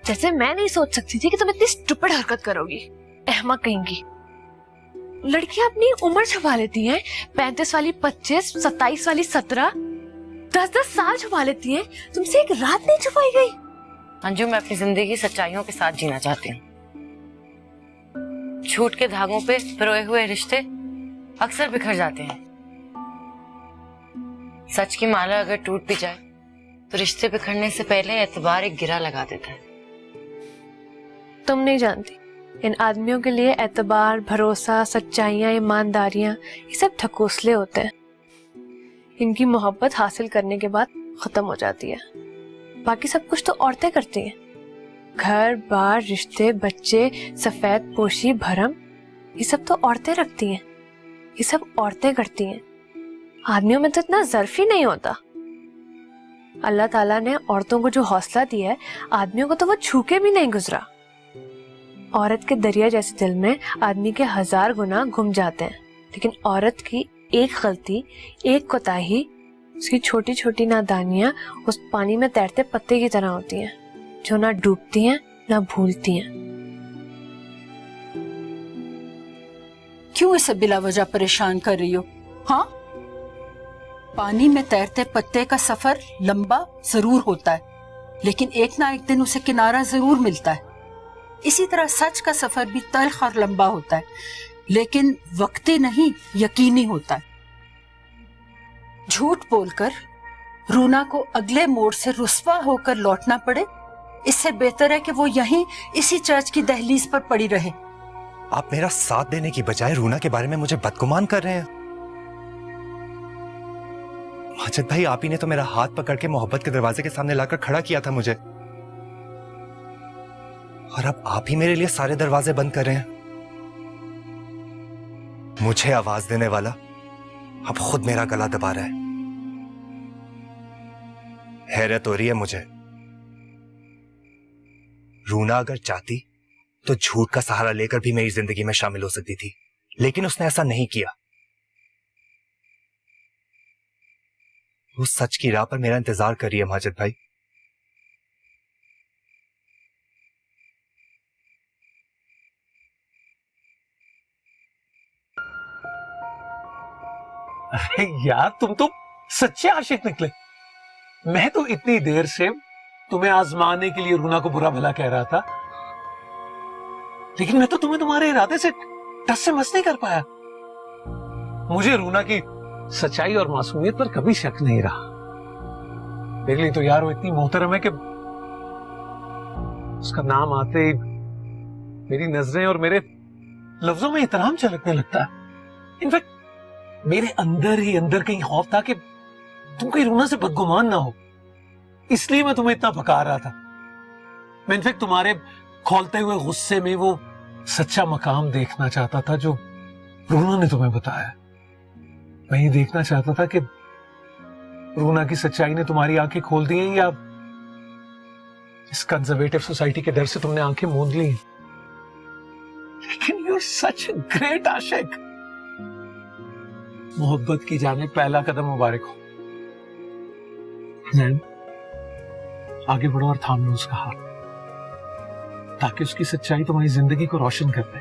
जैसे मैं नहीं सोच सकती थी कि तुम इतनी स्टूपिड हरकत करोगी। अहमक कहेंगी। लड़कियां अपनी उम्र छुपा लेती हैं, 35 वाली 25, 27 वाली 17, 10-10 साल छुपा लेती हैं। तुमसे एक रात नहीं छुपाई गई? अंजू, मैं अपनी जिंदगी सच्चाइयों के साथ जीना चाहती हूँ। झूठ के धागों पे पिरोए हुए रिश्ते अक्सर बिखर जाते हैं। सच की माला अगर टूट भी जाए तो रिश्ते बिखरने से पहले एतबार एक गिरा लगा देता है। तुम नहीं जानती, इन आदमियों के लिए एतबार, भरोसा, सच्चाइयां, ईमानदारियां ये सब ढकोसले होते हैं। इनकी मोहब्बत हासिल करने के बाद खत्म हो जाती है। बाकी सब कुछ तो औरतें करती हैं। घर बार, रिश्ते, बच्चे, सफेद पोशी, भरम, ये सब तो औरतें रखती हैं। ये सब औरतें करती हैं। आदमियों में तो इतना ज़र्फ ही नहीं होता। अल्लाह ताला ने औरतों को जो हौसला दिया है, आदमियों को तो वो छू के भी नहीं गुजरा। औरत के दरिया जैसे दिल में आदमी के 1000 गुनाह घुम जाते हैं, लेकिन औरत की एक गलती, एक कोताही, उसकी छोटी छोटी नादानियां उस पानी में तैरते पत्ते की तरह होती हैं, जो ना डूबती हैं ना भूलती हैं। क्यों इसे बिला वजह परेशान कर रही हो? हाँ, पानी में तैरते पत्ते का सफर लंबा जरूर होता है, लेकिन एक ना एक दिन उसे किनारा जरूर मिलता है। इसी तरह सच का सफर भी तल्ख और लंबा होता है, लेकिन वक्ती नहीं, यकीनी होता है। झूठ बोलकर रूना को अगले मोड़ से रुस्वा होकर लौटना पड़े, इससे बेहतर है कि वो यहीं इसी चर्च की दहलीज पर पड़ी रहे। आप मेरा साथ देने की बजाय रूना के बारे में मुझे बदगुमान कर रहे हैं। माजिद भाई, आप ही ने तो मेरा हाथ पकड़ के मोहब्बत के दरवाजे के सामने लाकर खड़ा किया था मुझे, और अब आप ही मेरे लिए सारे दरवाजे बंद कर रहे हैं। मुझे आवाज देने वाला अब खुद मेरा गला दबा रहा है। हैरत हो रही है मुझे। रूना अगर चाहती तो झूठ का सहारा लेकर भी मेरी जिंदगी में शामिल हो सकती थी, लेकिन उसने ऐसा नहीं किया। वो सच की राह पर मेरा इंतजार कर रही है माजिद भाई। अरे यार, तुम तो सच्चे आशिक निकले। मैं तो इतनी देर से तुम्हें आजमाने के लिए रूना को बुरा भला कह रहा था, लेकिन मैं तो तुम्हें तुम्हारे इरादे से टस से मस नहीं कर पाया। मुझे रूना की सच्चाई और मासूमियत पर कभी शक नहीं रहा। मेरे लिए तो यार वो इतनी मोहतरम है कि उसका नाम आते ही मेरी नजरें और मेरे लफ्जों में एहतराम झलकने लगता है। इनफैक्ट मेरे अंदर ही अंदर कहीं खौफ था कि तुम कहीं रूना से बदगुमान ना हो, इसलिए मैं तुम्हें इतना पका रहा था। मैं इनफैक्ट तुम्हारे खौलते हुए गुस्से में वो सच्चा मकाम देखना चाहता था जो रूना ने तुम्हें बताया। मैं ये देखना चाहता था कि रूना की सच्चाई ने तुम्हारी आंखें खोल दी हैं या इस कंजर्वेटिव सोसाइटी के डर से तुमने आंखें मूंद ली। लेकिन you are such a great आशिक। मोहब्बत की जाने पहला कदम मुबारक हो। आगे बढ़ो और थाम लो उसका हाथ, ताकि उसकी सच्चाई तुम्हारी जिंदगी को रोशन कर दे।